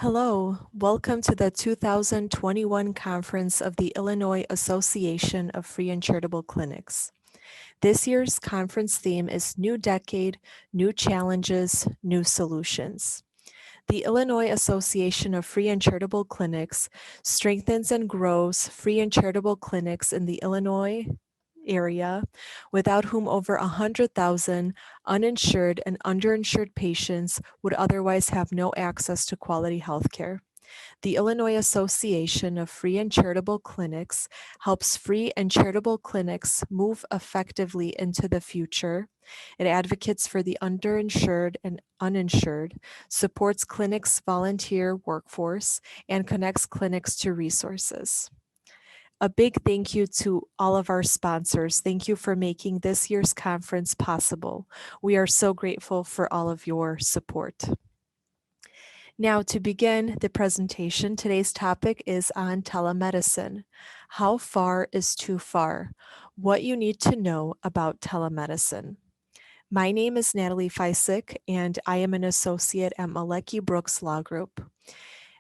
Hello, welcome to the 2021 conference of the Illinois Association of Free and Charitable Clinics. This year's conference theme is New Decade, New Challenges, New Solutions. The Illinois Association of Free and Charitable Clinics strengthens and grows free and charitable clinics in the Illinois area, without whom over 100,000 uninsured and underinsured patients would otherwise have no access to quality health care. The Illinois Association of Free and Charitable Clinics helps free and charitable clinics move effectively into the future. It advocates for the underinsured and uninsured, supports clinics' volunteer workforce, and connects clinics to resources. A big thank you to all of our sponsors. Thank you for making this year's conference possible. We are so grateful for all of your support. Now, to begin the presentation, today's topic is on telemedicine. How far is too far? What you need to know about telemedicine. My name is Natalie Ficek, and I am an associate at Malecki Brooks Law Group.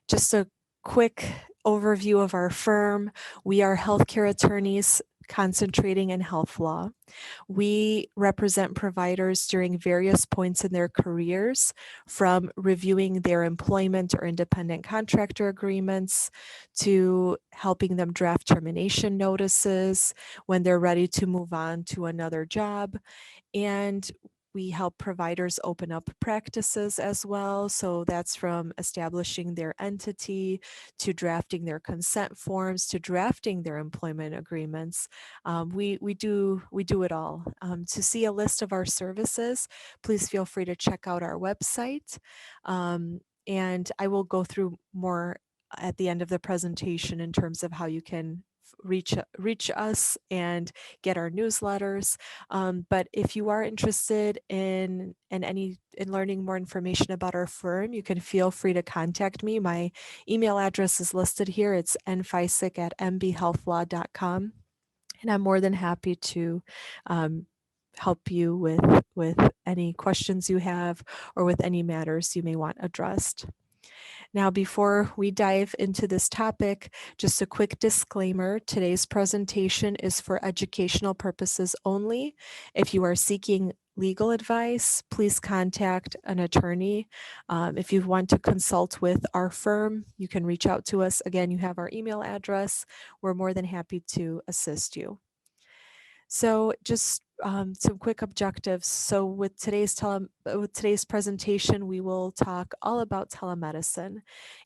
Just a quick overview of our firm. We are healthcare attorneys concentrating in health law. We represent providers during various points in their careers, from reviewing their employment or independent contractor agreements to helping them draft termination notices when they're ready to move on to another job. And we help providers open up practices as well. So that's from establishing their entity to drafting their consent forms to drafting their employment agreements. We do it all. To see a list of our services, please feel free to check out our website. And I will go through more at the end of the presentation in terms of how you can reach us and get our newsletters. But if you are interested in learning more information about our firm, you can feel free to contact me. My email address is listed here. It's nficek@mbhealthlaw.com, and I'm more than happy to help you with any questions you have or with any matters you may want addressed. Now, before we dive into this topic, just a quick disclaimer. Today's presentation is for educational purposes only. If you are seeking legal advice, please contact an attorney. If you want to consult with our firm, you can reach out to us. Again, you have our email address. We're more than happy to assist you. So just some quick objectives. So with today's presentation, we will talk all about telemedicine.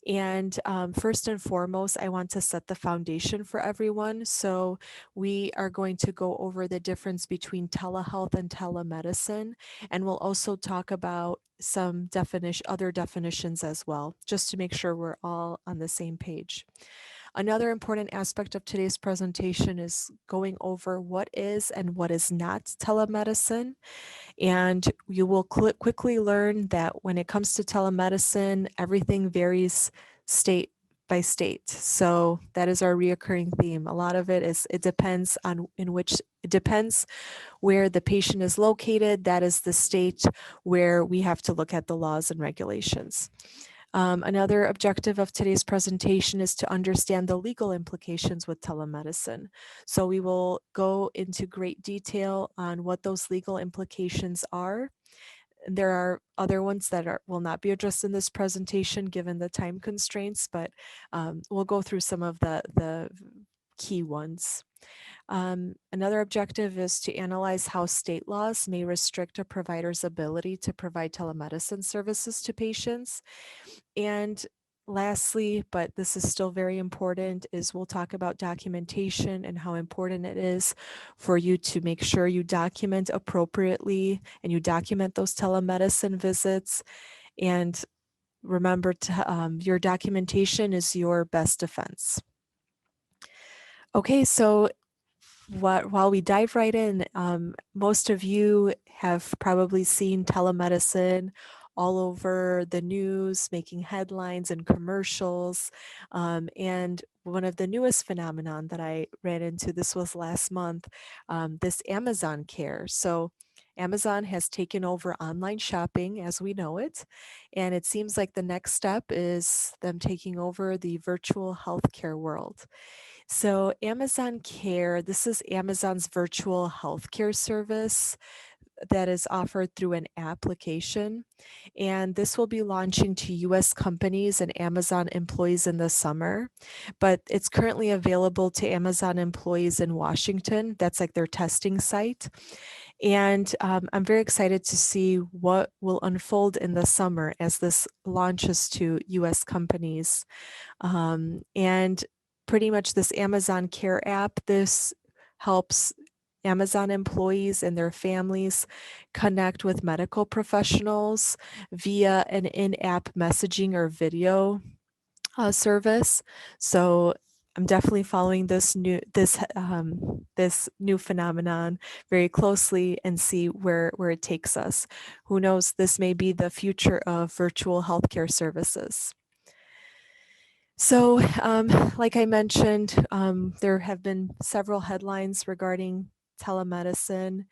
And first and foremost, I want to set the foundation for everyone. So we are going to go over the difference between telehealth and telemedicine. And we'll also talk about some other definitions as well, just to make sure we're all on the same page. Another important aspect of today's presentation is going over what is and what is not telemedicine. And you will quickly learn that when it comes to telemedicine, everything varies state by state. So that is our reoccurring theme. A lot of it depends where the patient is located. That is the state where we have to look at the laws and regulations. Another objective of today's presentation is to understand the legal implications with telemedicine. So we will go into great detail on what those legal implications are. There are other ones that will not be addressed in this presentation given the time constraints, but we'll go through some of the key ones. Another objective is to analyze how state laws may restrict a provider's ability to provide telemedicine services to patients. And lastly, but this is still very important, is we'll talk about documentation and how important it is for you to make sure you document appropriately and you document those telemedicine visits. And remember, your documentation is your best defense. Okay, so while we dive right in, most of you have probably seen telemedicine all over the news, making headlines and commercials. And one of the newest phenomenon that I ran into, this was last month, this Amazon Care. So Amazon has taken over online shopping as we know it, and it seems like the next step is them taking over the virtual healthcare world. So, Amazon Care, this is Amazon's virtual healthcare service that is offered through an application. And this will be launching to US companies and Amazon employees in the summer. But it's currently available to Amazon employees in Washington. That's like their testing site. And I'm very excited to see what will unfold in the summer as this launches to US companies. And pretty much this Amazon Care app, this helps Amazon employees and their families connect with medical professionals via an in-app messaging or video service. So I'm definitely following this new phenomenon very closely and see where it takes us. Who knows? This may be the future of virtual healthcare services. So, like I mentioned, there have been several headlines regarding telemedicine,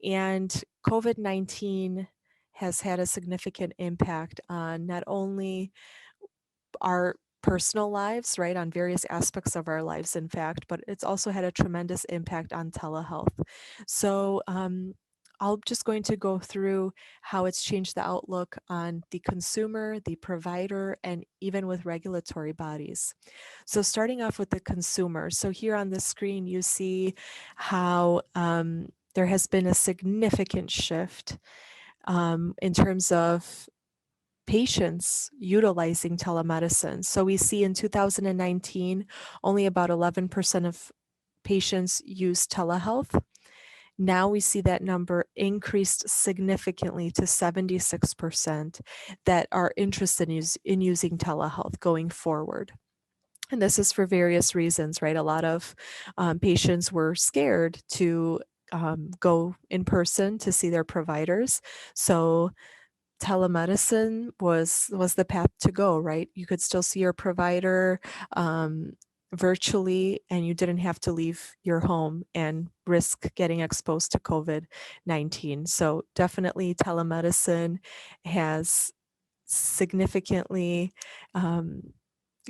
and COVID-19 has had a significant impact on not only our personal lives, right, on various aspects of our lives, in fact, but it's also had a tremendous impact on telehealth. So, I'm just going to go through how it's changed the outlook on the consumer, the provider, and even with regulatory bodies. So, starting off with the consumer. So, here on the screen, you see how there has been a significant shift in terms of patients utilizing telemedicine. So we see in 2019, only about 11% of patients use telehealth. Now we see that number increased significantly to 76% that are interested in using telehealth going forward. And this is for various reasons, right? A lot of patients were scared to go in person to see their providers. So telemedicine was the path to go, right? You could still see your provider virtually, and you didn't have to leave your home and risk getting exposed to COVID-19. So definitely telemedicine has significantly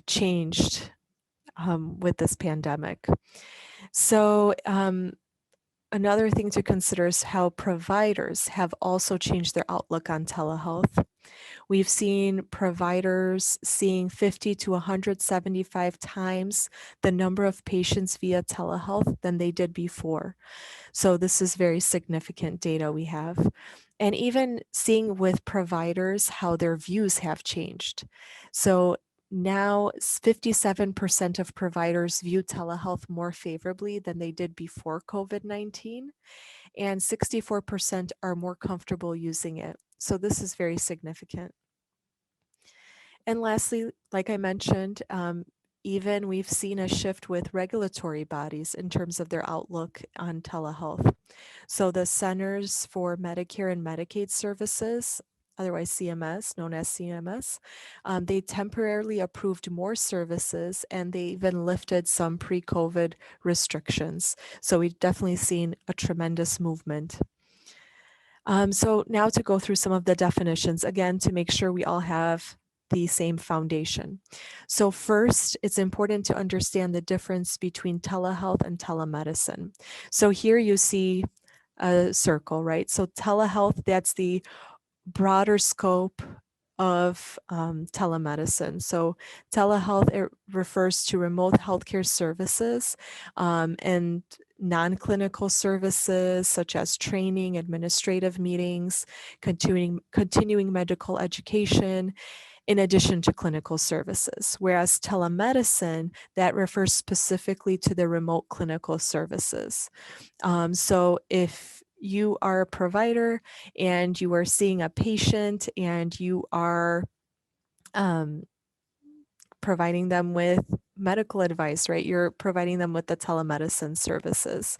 changed with this pandemic. So another thing to consider is how providers have also changed their outlook on telehealth. We've seen providers seeing 50 to 175 times the number of patients via telehealth than they did before. So this is very significant data we have. And even seeing with providers how their views have changed. So now 57% of providers view telehealth more favorably than they did before COVID-19, and 64% are more comfortable using it. So this is very significant. And lastly, like I mentioned, even we've seen a shift with regulatory bodies in terms of their outlook on telehealth. So the Centers for Medicare and Medicaid Services, otherwise CMS, known as CMS, they temporarily approved more services, and they even lifted some pre-COVID restrictions. So we've definitely seen a tremendous movement. So now to go through some of the definitions, again, to make sure we all have the same foundation. So first, it's important to understand the difference between telehealth and telemedicine. So here you see a circle, right? So telehealth, that's the broader scope of telemedicine. So telehealth, it refers to remote healthcare services and non-clinical services such as training, administrative meetings, continuing medical education, in addition to clinical services. Whereas telemedicine, that refers specifically to the remote clinical services. So if you are a provider and you are seeing a patient and you are providing them with medical advice, right? You're providing them with the telemedicine services.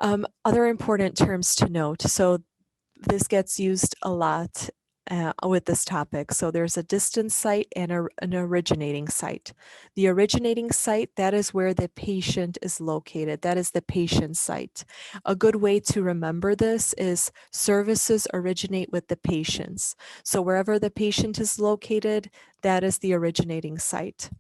Other important terms to note. So this gets used a lot with this topic. So there's a distance site and an originating site. The originating site, that is where the patient is located. That is the patient site. A good way to remember this is services originate with the patients. So wherever the patient is located, that is the originating site.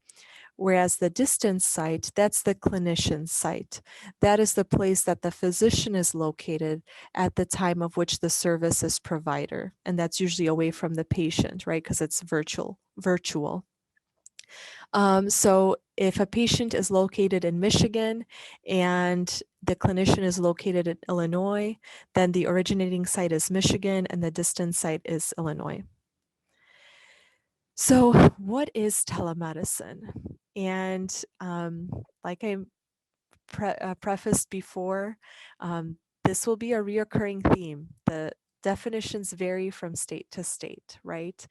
Whereas the distance site, that's the clinician site. That is the place that the physician is located at the time of which the service is provider. And that's usually away from the patient, right? Because it's virtual. So if a patient is located in Michigan and the clinician is located in Illinois, then the originating site is Michigan and the distance site is Illinois. So what is telemedicine? And like I prefaced before, this will be a reoccurring theme. The definitions vary from state to state, right?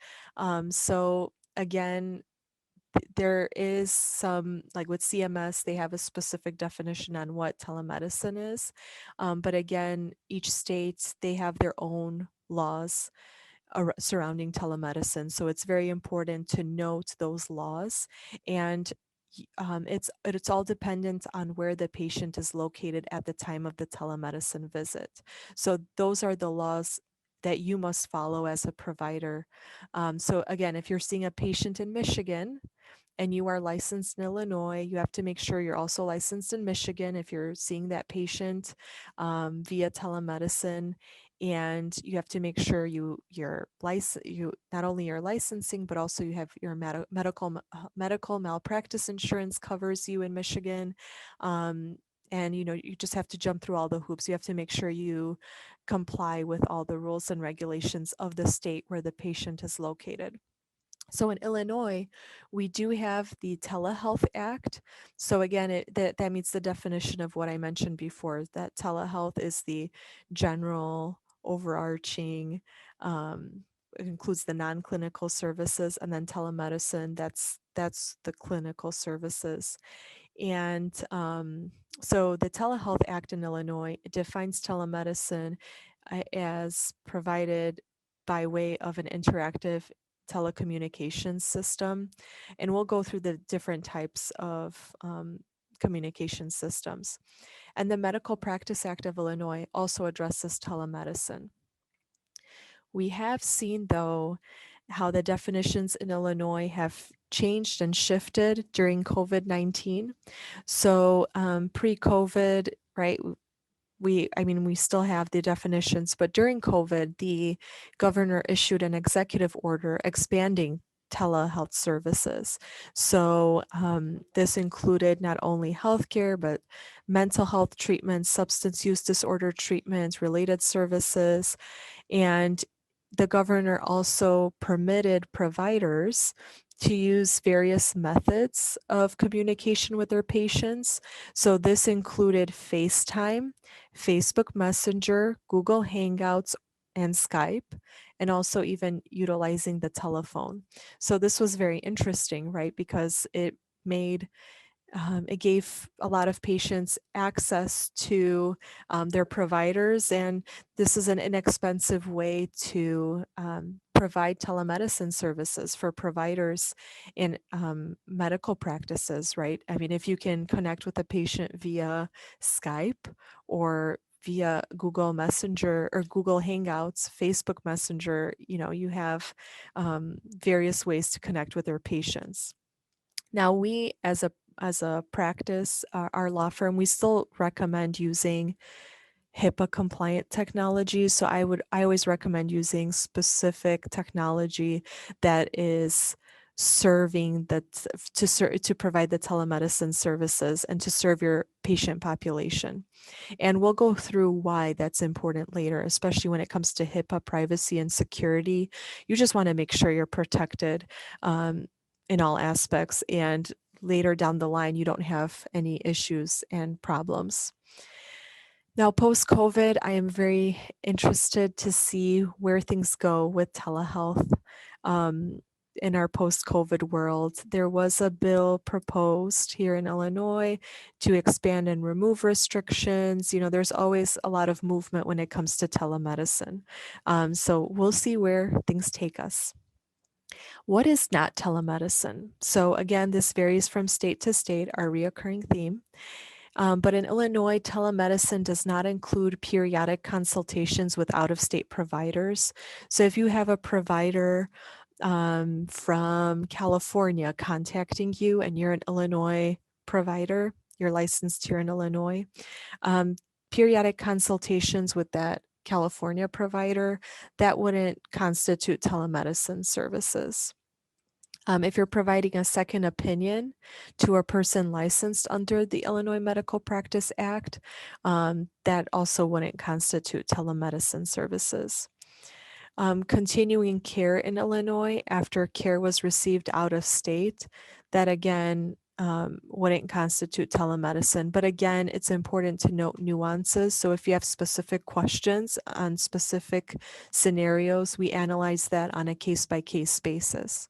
So again, there is some, like with CMS, they have a specific definition on what telemedicine is. But again, each state, they have their own laws surrounding telemedicine. So it's very important to note those laws, and it's all dependent on where the patient is located at the time of the telemedicine visit. So those are the laws that you must follow as a provider. So again, if you're seeing a patient in Michigan, and you are licensed in Illinois, you have to make sure you're also licensed in Michigan if you're seeing that patient via telemedicine. And you have to make sure you not only your licensing, but also you have your medical malpractice insurance covers you in Michigan. And you just have to jump through all the hoops. You have to make sure you comply with all the rules and regulations of the state where the patient is located. So in Illinois, we do have the Telehealth Act. So again, that meets the definition of what I mentioned before, that telehealth is the general overarching, it includes the non-clinical services, and then telemedicine, that's the clinical services. And so the Telehealth Act in Illinois defines telemedicine as provided by way of an interactive telecommunications system. And we'll go through the different types of communication systems. And the Medical Practice Act of Illinois also addresses telemedicine. We have seen, though, how the definitions in Illinois have changed and shifted during COVID-19. So pre-COVID, right, we still have the definitions, but during COVID, the governor issued an executive order expanding telehealth services. So this included not only healthcare, but mental health treatments, substance use disorder treatments, related services. And the governor also permitted providers to use various methods of communication with their patients. So this included FaceTime, Facebook Messenger, Google Hangouts, and Skype, and also even utilizing the telephone. So this was very interesting, right? Because it gave a lot of patients access to their providers, and this is an inexpensive way to provide telemedicine services for providers in medical practices, right? I mean, if you can connect with a patient via Skype or via Google Messenger or Google Hangouts, Facebook Messenger, you have various ways to connect with their patients. Now, we as a practice, our law firm, we still recommend using HIPAA compliant technology. So I always recommend using specific technology that is serving to provide the telemedicine services and to serve your patient population. And we'll go through why that's important later, especially when it comes to HIPAA privacy and security. You just want to make sure you're protected in all aspects, and later down the line, you don't have any issues and problems. Now, post-COVID, I am very interested to see where things go with telehealth. in our post-COVID world. There was a bill proposed here in Illinois to expand and remove restrictions. There's always a lot of movement when it comes to telemedicine. So we'll see where things take us. What is not telemedicine? So again, this varies from state to state, our reoccurring theme. But in Illinois, telemedicine does not include periodic consultations with out-of-state providers. So if you have a provider from California contacting you and you're an Illinois provider, you're licensed here in Illinois, periodic consultations with that California provider, that wouldn't constitute telemedicine services. If you're providing a second opinion to a person licensed under the Illinois Medical Practice Act, that also wouldn't constitute telemedicine services. Continuing care in Illinois after care was received out of state, that again wouldn't constitute telemedicine. But again, it's important to note nuances. So if you have specific questions on specific scenarios, we analyze that on a case-by-case basis.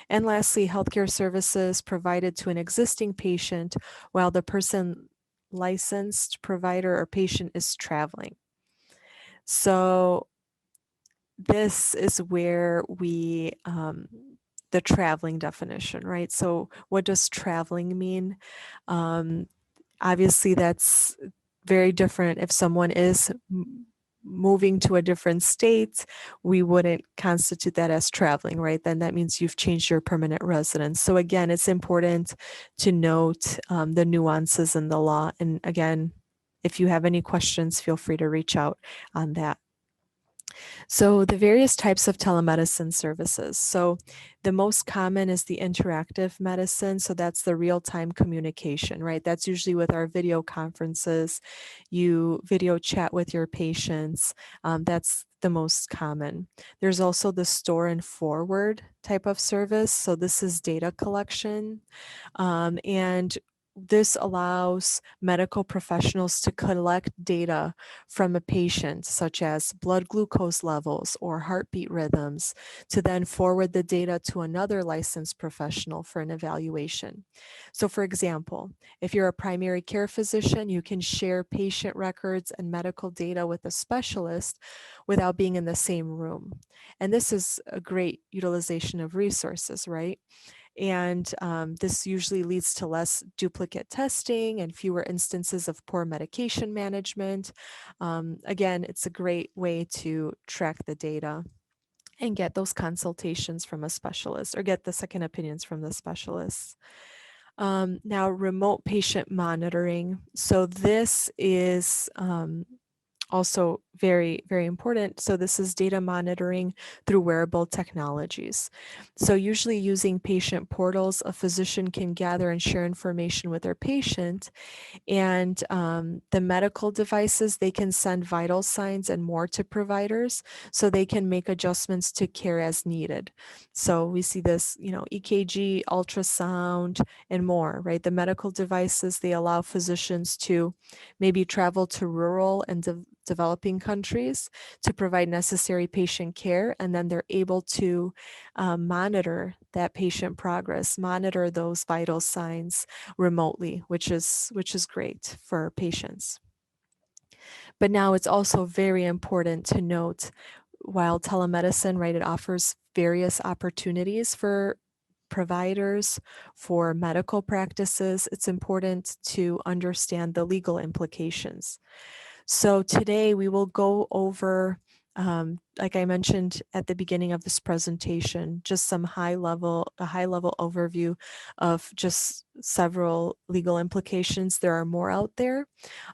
And lastly, healthcare services provided to an existing patient while the person licensed provider or patient is traveling. So this is where we, the traveling definition, right? So what does traveling mean? Obviously, that's very different. If someone is moving to a different state, we wouldn't constitute that as traveling, right? Then that means you've changed your permanent residence. So again, it's important to note the nuances in the law. And again, if you have any questions, feel free to reach out on that. So the various types of telemedicine services. So the most common is the interactive medicine. So that's the real-time communication, right? That's usually with our video conferences. You video chat with your patients. That's the most common. There's also the store and forward type of service. So this is data collection. And this allows medical professionals to collect data from a patient, such as blood glucose levels or heartbeat rhythms, to then forward the data to another licensed professional for an evaluation. So for example, if you're a primary care physician, you can share patient records and medical data with a specialist without being in the same room. And this is a great utilization of resources, right? And this usually leads to less duplicate testing and fewer instances of poor medication management. Again, it's a great way to track the data and get those consultations from a specialist or get the second opinions from the specialists. Now, remote patient monitoring. So this is also very, very important. So this is data monitoring through wearable technologies. So usually using patient portals, a physician can gather and share information with their patient, and the medical devices, they can send vital signs and more to providers so they can make adjustments to care as needed. So we see this, EKG, ultrasound, and more, right? The medical devices, they allow physicians to maybe travel to rural and developing countries to provide necessary patient care, and then they're able to monitor that patient progress, monitor those vital signs remotely, which is great for patients. But now it's also very important to note, while telemedicine, right, it offers various opportunities for providers, for medical practices, it's important to understand the legal implications. So today we will go over, like I mentioned at the beginning of this presentation, just a high level overview of just several legal implications. There are more out there,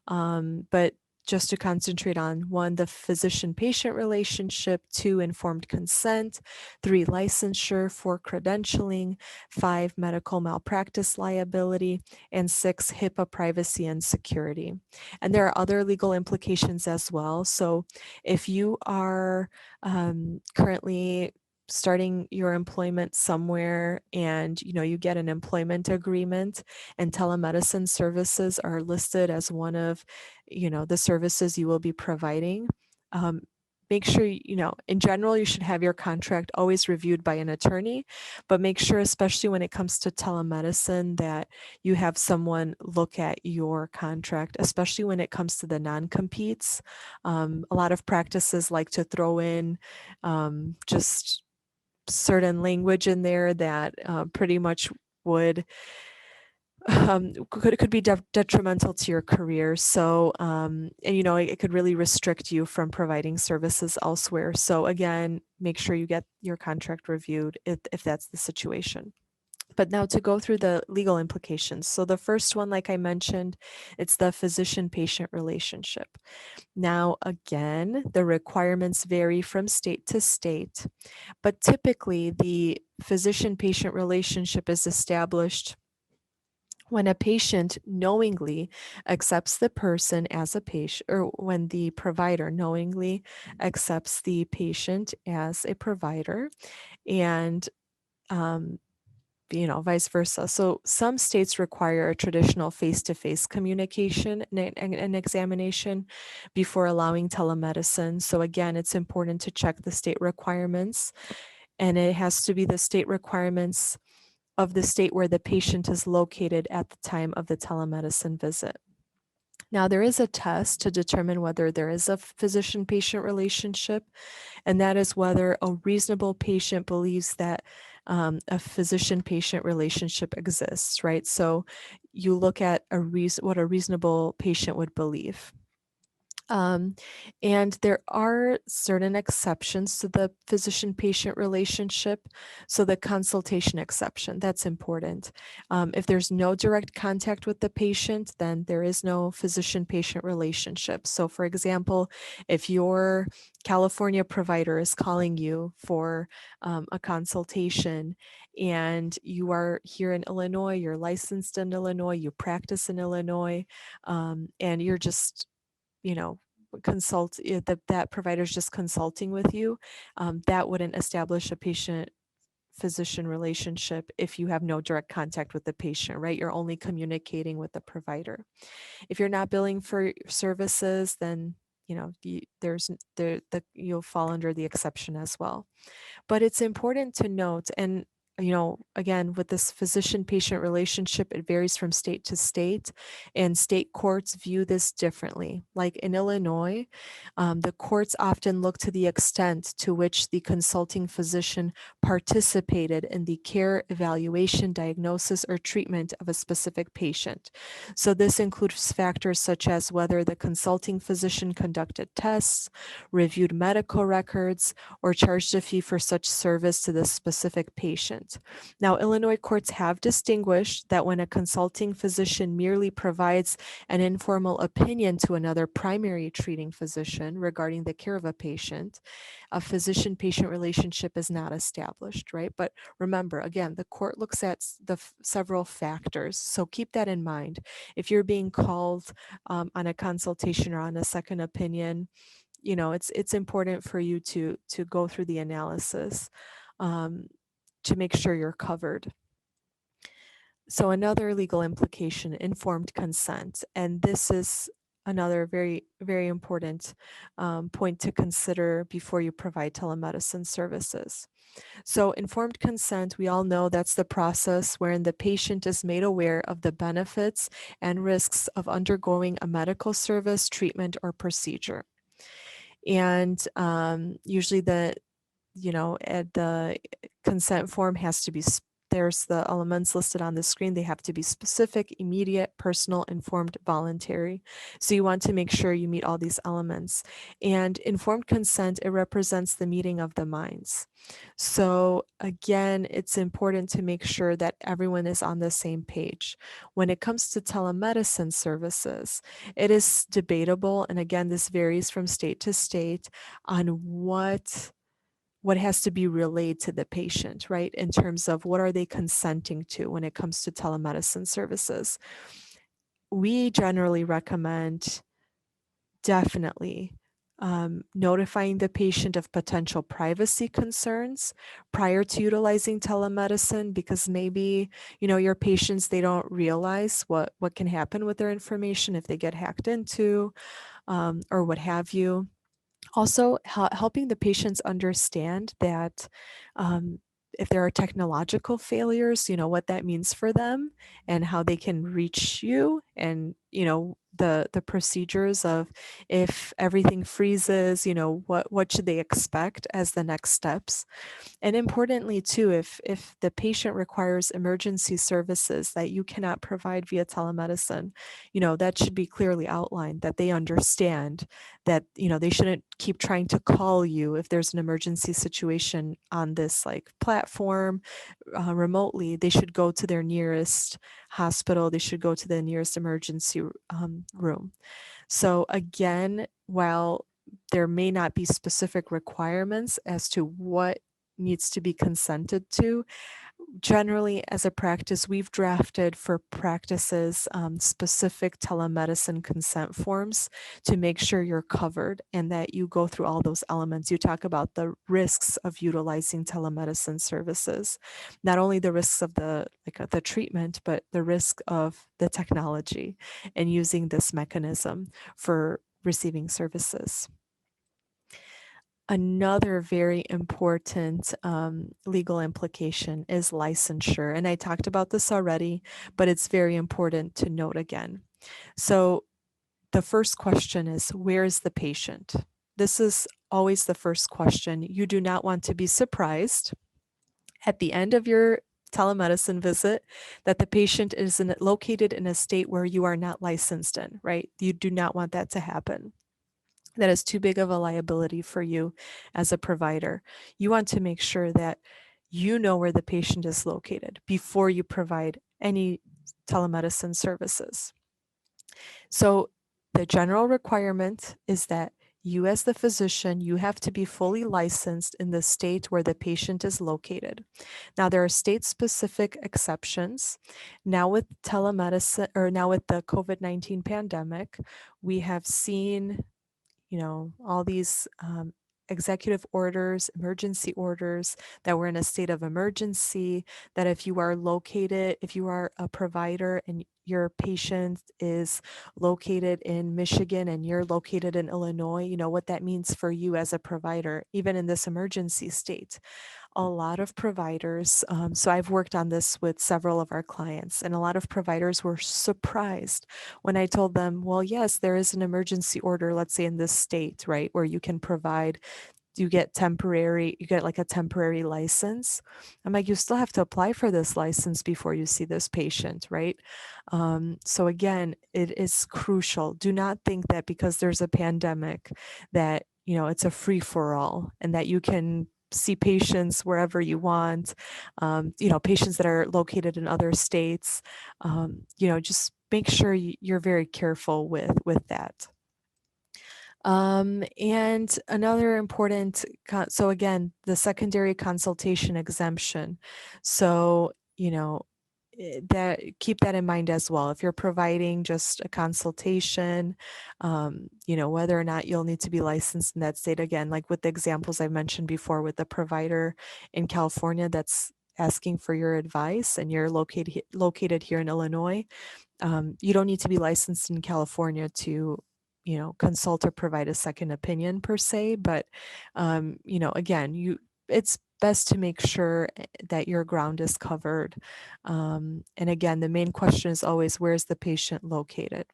but just to concentrate on: 1, the physician-patient relationship; 2, informed consent; 3, licensure; 4, credentialing; 5, medical malpractice liability; and 6, HIPAA privacy and security. And there are other legal implications as well. So if you are currently starting your employment somewhere and you get an employment agreement and telemedicine services are listed as one of the services you will be providing, make sure, in general, you should have your contract always reviewed by an attorney, but make sure, especially when it comes to telemedicine, that you have someone look at your contract, especially when it comes to the non-competes. A lot of practices like to throw in just certain language in there that pretty much would could be detrimental to your career. So, and it could really restrict you from providing services elsewhere. So again, make sure you get your contract reviewed if that's the situation. But now to go through the legal implications. So the first one, like I mentioned, it's the physician-patient relationship. Now, again, the requirements vary from state to state, but typically the physician-patient relationship is established when a patient knowingly accepts the person as a patient, or when the provider knowingly accepts the patient as a provider, and vice versa. So some states require a traditional face-to-face communication and examination before allowing telemedicine. So again, it's important to check the state requirements, and it has to be the state requirements of the state where the patient is located at the time of the telemedicine visit. Now, there is a test to determine whether there is a physician-patient relationship, and that is whether a reasonable patient believes that a physician-patient relationship exists, right? So you look at what a reasonable patient would believe. And there are certain exceptions to the physician-patient relationship. So the consultation exception, that's important. If there's no direct contact with the patient, then there is no physician-patient relationship. So for example, if your California provider is calling you for a consultation and you are here in Illinois, you're licensed in Illinois, you practice in Illinois, and you're just that provider's just consulting with you, that wouldn't establish a patient physician relationship if you have no direct contact with the patient, right? You're only communicating with the provider. If you're not billing for services, then you'll fall under the exception as well. But it's important to note, and again, with this physician-patient relationship, it varies from state to state, and state courts view this differently. Like in Illinois, the courts often look to the extent to which the consulting physician participated in the care, evaluation, diagnosis, or treatment of a specific patient. So this includes factors such as whether the consulting physician conducted tests, reviewed medical records, or charged a fee for such service to the specific patient. Now, Illinois courts have distinguished that when a consulting physician merely provides an informal opinion to another primary treating physician regarding the care of a patient, a physician-patient relationship is not established, right? But remember, again, the court looks at the several factors, so keep that in mind. If you're being called on a consultation or on a second opinion, it's important for you to go through the analysis to make sure you're covered. So another legal implication, informed consent, and this is another very, very important point to consider before you provide telemedicine services. So informed consent, we all know that's the process wherein the patient is made aware of the benefits and risks of undergoing a medical service, treatment, or procedure. And usually the consent form has to be, there's the elements listed on the screen. They have to be specific, immediate, personal, informed, voluntary. So you want to make sure you meet all these elements. And informed consent, it represents the meeting of the minds. So again, it's important to make sure that everyone is on the same page. When it comes to telemedicine services, it is debatable, and again, this varies from state to state on what has to be relayed to the patient, right? In terms of what are they consenting to when it comes to telemedicine services. We generally recommend definitely notifying the patient of potential privacy concerns prior to utilizing telemedicine, because maybe, your patients, they don't realize what can happen with their information if they get hacked into or what have you. Also, helping the patients understand that um, if there are technological failures, what that means for them and how they can reach you, and the procedures of if everything freezes, what should they expect as the next steps. And importantly too, if the patient requires emergency services that you cannot provide via telemedicine, that should be clearly outlined, that they understand that, they shouldn't keep trying to call you if there's an emergency situation on this like platform remotely. They should go to their nearest hospital. They should go to the nearest emergency room. So again, while there may not be specific requirements as to what needs to be consented to, generally as a practice, we've drafted for practices specific telemedicine consent forms to make sure you're covered and that you go through all those elements. You talk about the risks of utilizing telemedicine services, not only the risks of the treatment, but the risk of the technology and using this mechanism for receiving services. Another very important legal implication is licensure. And I talked about this already, but it's very important to note again. So the first question is, where is the patient? This is always the first question. You do not want to be surprised at the end of your telemedicine visit that the patient is located in a state where you are not licensed in, right? You do not want that to happen. That is too big of a liability for you as a provider. You want to make sure that you know where the patient is located before you provide any telemedicine services. So the general requirement is that you as the physician, you have to be fully licensed in the state where the patient is located. Now there are state-specific exceptions. Now with telemedicine, or now with the COVID-19 pandemic, we have seen all these executive orders, emergency orders, that we're in a state of emergency, that if you are located, if you are a provider and your patient is located in Michigan and you're located in Illinois, what that means for you as a provider, even in this emergency state. A lot of providers, so I've worked on this with several of our clients, and a lot of providers were surprised when I told them, well, yes, there is an emergency order, let's say in this state, right, where you can provide, you get like a temporary license. I'm like, you still have to apply for this license before you see this patient, right? So again, it is crucial. Do not think that because there's a pandemic that, it's a free for all and that you can see patients wherever you want, patients that are located in other states, just make sure you're very careful with that. And another important, so again, the secondary consultation exemption. So, that keep that in mind as well. If you're providing just a consultation, whether or not you'll need to be licensed in that state, again, like with the examples I mentioned before with the provider in California that's asking for your advice and you're located here in Illinois, you don't need to be licensed in California to, consult or provide a second opinion per se. But, again, it's best to make sure that your ground is covered. And again, the main question is always, where's the patient located?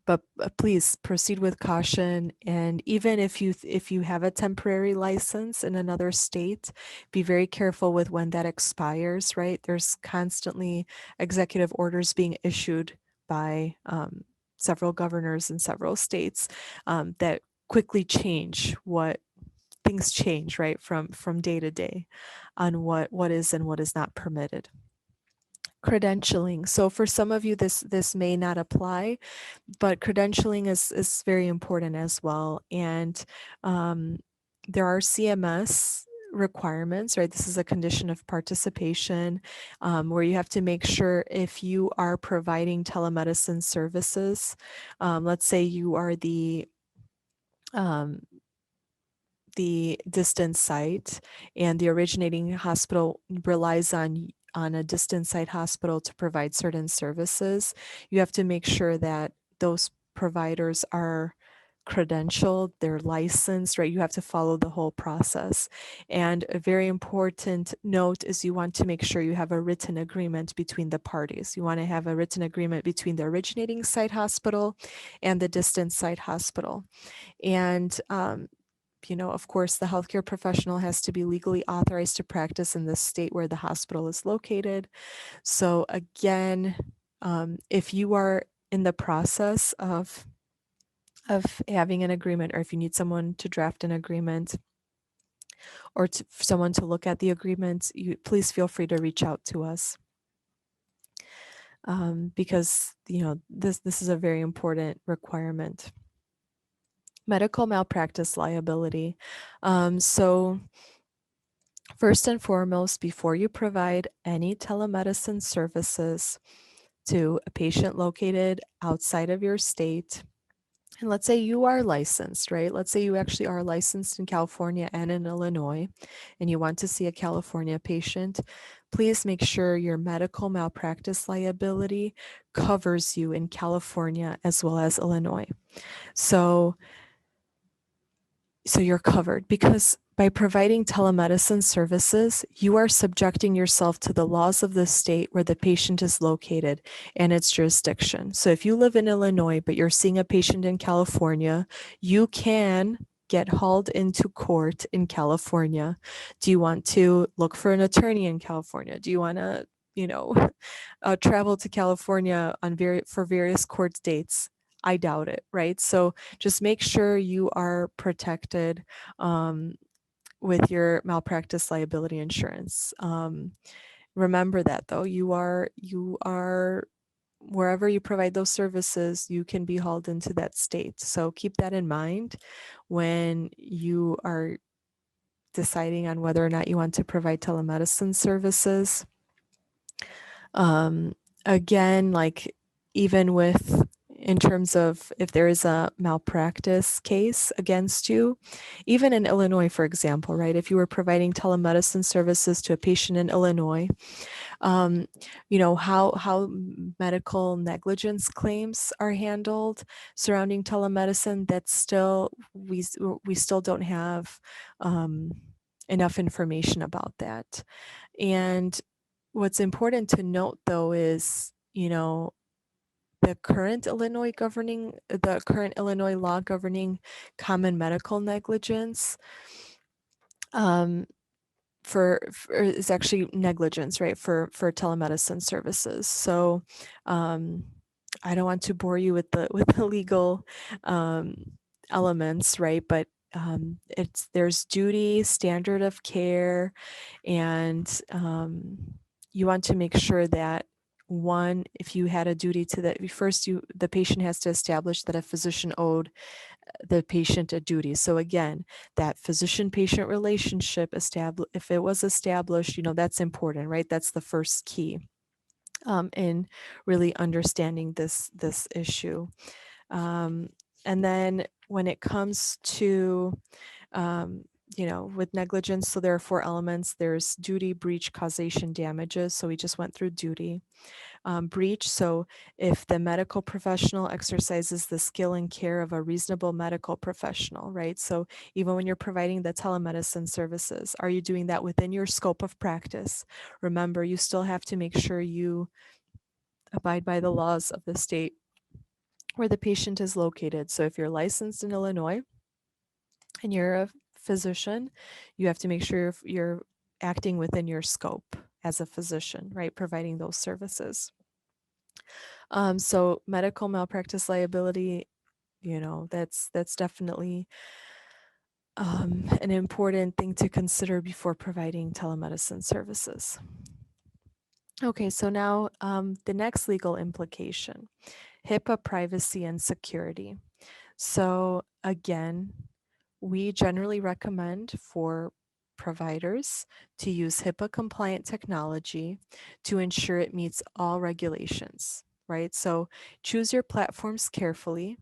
But please proceed with caution. And even if you have a temporary license in another state, be very careful with when that expires, right? There's constantly executive orders being issued by several governors in several states that quickly change what things change, right, from day to day on what is and what is not permitted. Credentialing. So for some of you, this may not apply, but credentialing is very important as well. And there are CMS requirements, right? This is a condition of participation where you have to make sure if you are providing telemedicine services, let's say you are um, the distance site and the originating hospital relies on a distance site hospital to provide certain services, you have to make sure that those providers are credentialed, they're licensed, right? You have to follow the whole process. And a very important note is you want to make sure you have a written agreement between the parties. You want to have a written agreement between the originating site hospital and the distant site hospital. And of course, the healthcare professional has to be legally authorized to practice in the state where the hospital is located. So again, if you are in the process of having an agreement, or if you need someone to draft an agreement, or for someone to look at the agreement, please feel free to reach out to us, because this is a very important requirement. Medical malpractice liability. So first and foremost, before you provide any telemedicine services to a patient located outside of your state, and let's say you are licensed, right? Let's say you actually are licensed in California and in Illinois, and you want to see a California patient, please make sure your medical malpractice liability covers you in California as well as Illinois. So you're covered, because by providing telemedicine services, you are subjecting yourself to the laws of the state where the patient is located and its jurisdiction. So if you live in Illinois, but you're seeing a patient in California, you can get hauled into court in California. Do you want to look for an attorney in California? Do you want to, travel to California for various court dates? I doubt it, right? So just make sure you are protected with your malpractice liability insurance. Remember that, though, you are wherever you provide those services, you can be hauled into that state. So keep that in mind when you are deciding on whether or not you want to provide telemedicine services. Again, like, even in terms of if there is a malpractice case against you, even in Illinois, for example, right? If you were providing telemedicine services to a patient in Illinois, how medical negligence claims are handled surrounding telemedicine, that's still, we still don't have enough information about that. And what's important to note, though, is, the current Illinois law governing common medical negligence, is actually negligence, right, for telemedicine services. So I don't want to bore you with the legal elements, right? But there's duty, standard of care, and you want to make sure that, one, if you had a duty to the patient has to establish that a physician owed the patient a duty. So again, that physician-patient relationship, if it was established, that's important, right? That's the first key in really understanding this issue. And then when it comes to with negligence, so there are 4 elements. There's duty, breach, causation, damages. So we just went through duty. Breach, so if the medical professional exercises the skill and care of a reasonable medical professional, right? So even when you're providing the telemedicine services, are you doing that within your scope of practice? Remember, you still have to make sure you abide by the laws of the state where the patient is located. So if you're licensed in Illinois and you're a physician, you have to make sure you're acting within your scope as a physician, right? Providing those services. So medical malpractice liability, that's definitely an important thing to consider before providing telemedicine services. Okay, so now the next legal implication, HIPAA privacy and security. So again, we generally recommend for providers to use HIPAA compliant technology to ensure it meets all regulations, right? So choose your platforms carefully.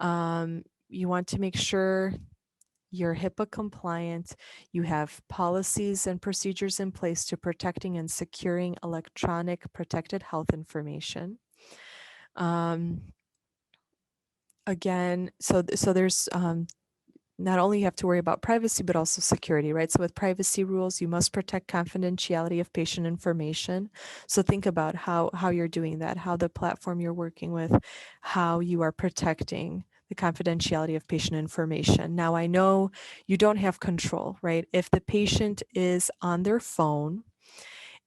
You want to make sure you're HIPAA compliant. You have policies and procedures in place to protecting and securing electronic protected health information. again, so there's not only you have to worry about privacy, but also security, right? So with privacy rules, you must protect confidentiality of patient information. So think about how you're doing that, how the platform you're working with, how you are protecting the confidentiality of patient information. Now, I know you don't have control, right? If the patient is on their phone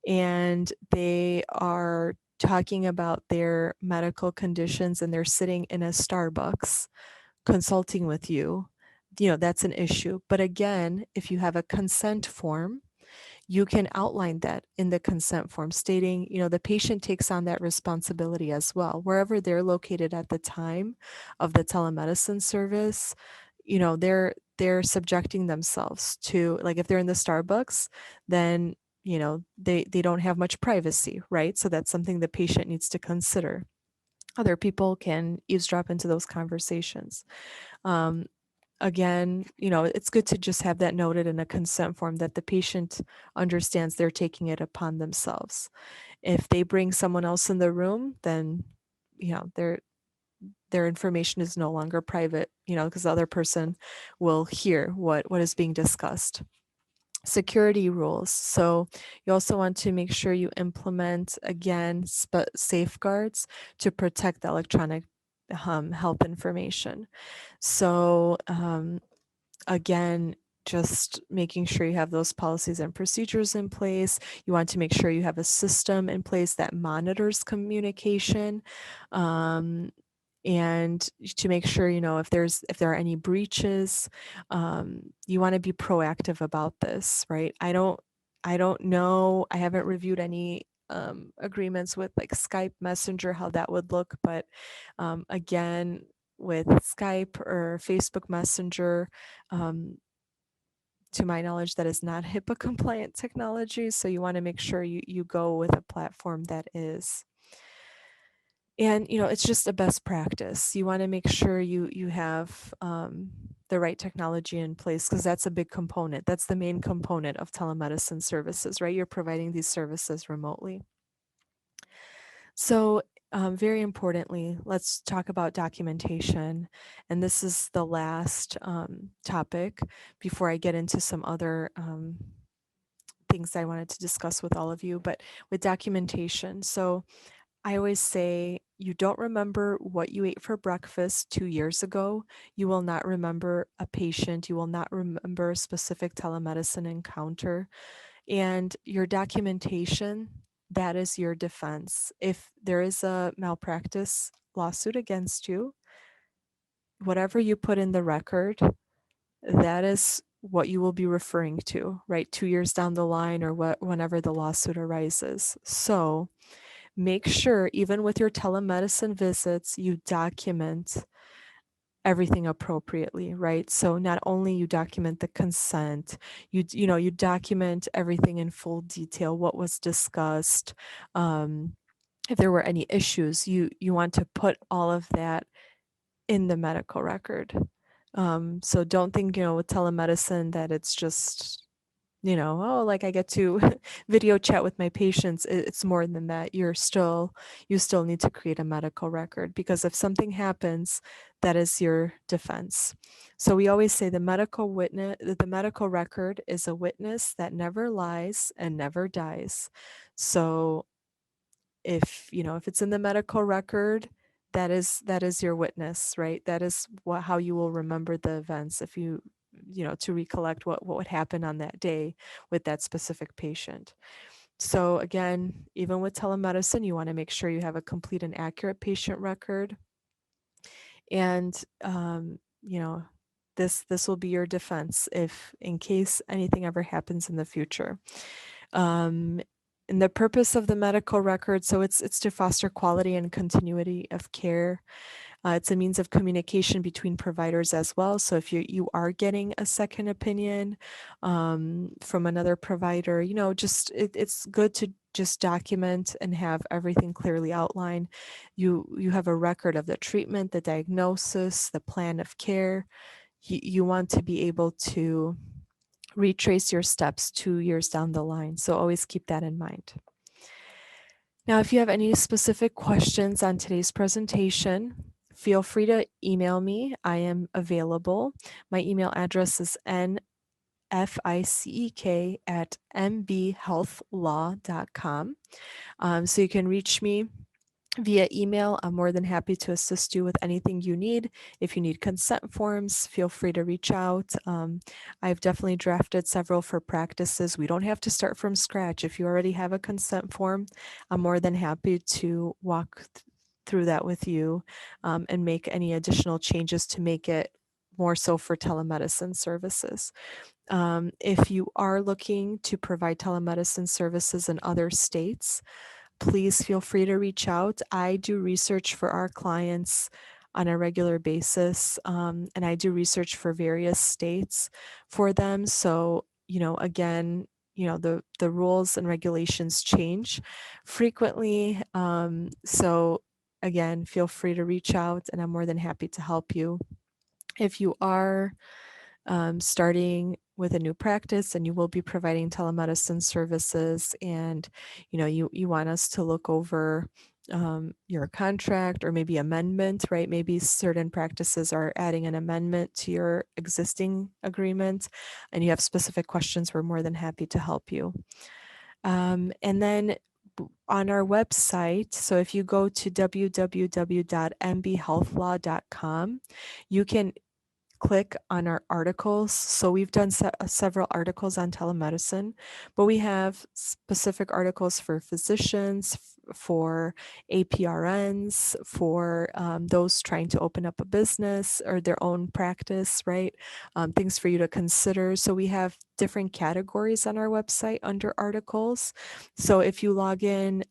and they are talking about their medical conditions and they're sitting in a Starbucks, consulting with you, that's an issue. But again, if you have a consent form, you can outline that in the consent form, stating, the patient takes on that responsibility as well, wherever they're located at the time of the telemedicine service. They're subjecting themselves to, like, if they're in the Starbucks, then they don't have much privacy, right? So that's something the patient needs to consider. Other people can eavesdrop into those conversations. Um, Again, it's good to just have that noted in a consent form that the patient understands they're taking it upon themselves. If they bring someone else in the room, then their information is no longer private, because the other person will hear what is being discussed. Security rules. So you also want to make sure you implement, again, safeguards to protect the electronic health information. So again, just making sure you have those policies and procedures in place. You want to make sure you have a system in place that monitors communication. And to make sure, if there are any breaches, you want to be proactive about this, right? I don't know. I haven't reviewed any agreements with like Skype Messenger, how that would look, but again, with Skype or Facebook Messenger, um, to my knowledge, that is not HIPAA compliant technology. So you want to make sure you go with a platform that is. And it's just a best practice. You want to make sure you have the right technology in place, because that's a big component. That's the main component of telemedicine services, right? You're providing these services remotely. So, very importantly, let's talk about documentation. And this is the last topic before I get into some other things I wanted to discuss with all of you. But with documentation, so I always say, you don't remember what you ate for breakfast 2 years ago. You will not remember a patient. You will not remember a specific telemedicine encounter. And your documentation, that is your defense. If there is a malpractice lawsuit against you, whatever you put in the record, that is what you will be referring to, right? 2 years down the line, or whenever the lawsuit arises. So make sure, even with your telemedicine visits, you document everything appropriately, right? So not only you document the consent, you document everything in full detail, what was discussed. If there were any issues, you want to put all of that in the medical record. So don't think, with telemedicine that it's just, oh, like I get to video chat with my patients. It's more than that. You still need to create a medical record, because if something happens, that is your defense. So we always say the medical record is a witness that never lies and never dies. So if it's in the medical record, that is your witness, right? That is how you will remember the events, if to recollect what would happen on that day with that specific patient. So again, even with telemedicine, you want to make sure you have a complete and accurate patient record. And this will be your defense if in case anything ever happens in the future. Um, and the purpose of the medical record, so it's to foster quality and continuity of care. It's a means of communication between providers as well. So if you are getting a second opinion from another provider, it's good to just document and have everything clearly outlined. You have a record of the treatment, the diagnosis, the plan of care. You want to be able to retrace your steps 2 years down the line. So always keep that in mind. Now, if you have any specific questions on today's presentation, feel free to email me. I am available. My email address is nficek@mbhealthlaw.com. So you can reach me via email. I'm more than happy to assist you with anything you need. If you need consent forms, feel free to reach out. I've definitely drafted several for practices. We don't have to start from scratch. If you already have a consent form, I'm more than happy to walk through that with you and make any additional changes to make it more so for telemedicine services. If you are looking to provide telemedicine services in other states, please feel free to reach out. I do research for our clients on a regular basis, and I do research for various states for them. So, again, the rules and regulations change frequently. So, again, feel free to reach out, and I'm more than happy to help you. If you are starting with a new practice and you will be providing telemedicine services, and you want us to look over your contract or maybe amendment, right? Maybe certain practices are adding an amendment to your existing agreement and you have specific questions, we're more than happy to help you. And then on our website, so if you go to www.mbhealthlaw.com, you can click on our articles. So we've done several articles on telemedicine, but we have specific articles for physicians, for APRNs, for those trying to open up a business or their own practice, right? Things for you to consider. So we have different categories on our website under articles. So if you log in,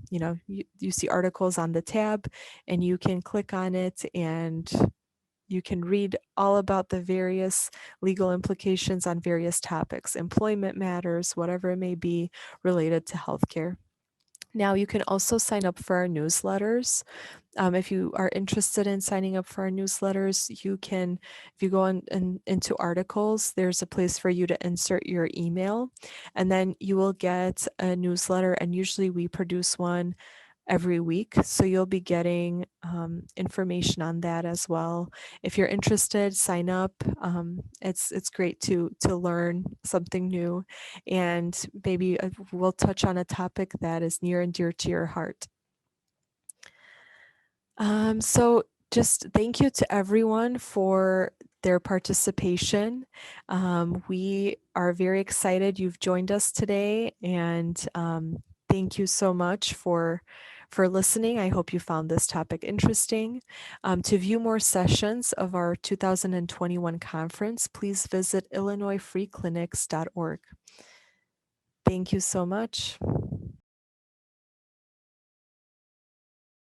you see articles on the tab and you can click on it and you can read all about the various legal implications on various topics, employment matters, whatever it may be related to healthcare. Now, you can also sign up for our newsletters. If you are interested in signing up for our newsletters, you can, if you go into articles, there's a place for you to insert your email, and then you will get a newsletter, and usually we produce one every week. So you'll be getting information on that as well. If you're interested, sign up. It's great to learn something new, and maybe we'll touch on a topic that is near and dear to your heart. So just thank you to everyone for their participation. We are very excited you've joined us today, and thank you so much for listening. I hope you found this topic interesting. To view more sessions of our 2021 conference, please visit illinoisfreeclinics.org. Thank you so much.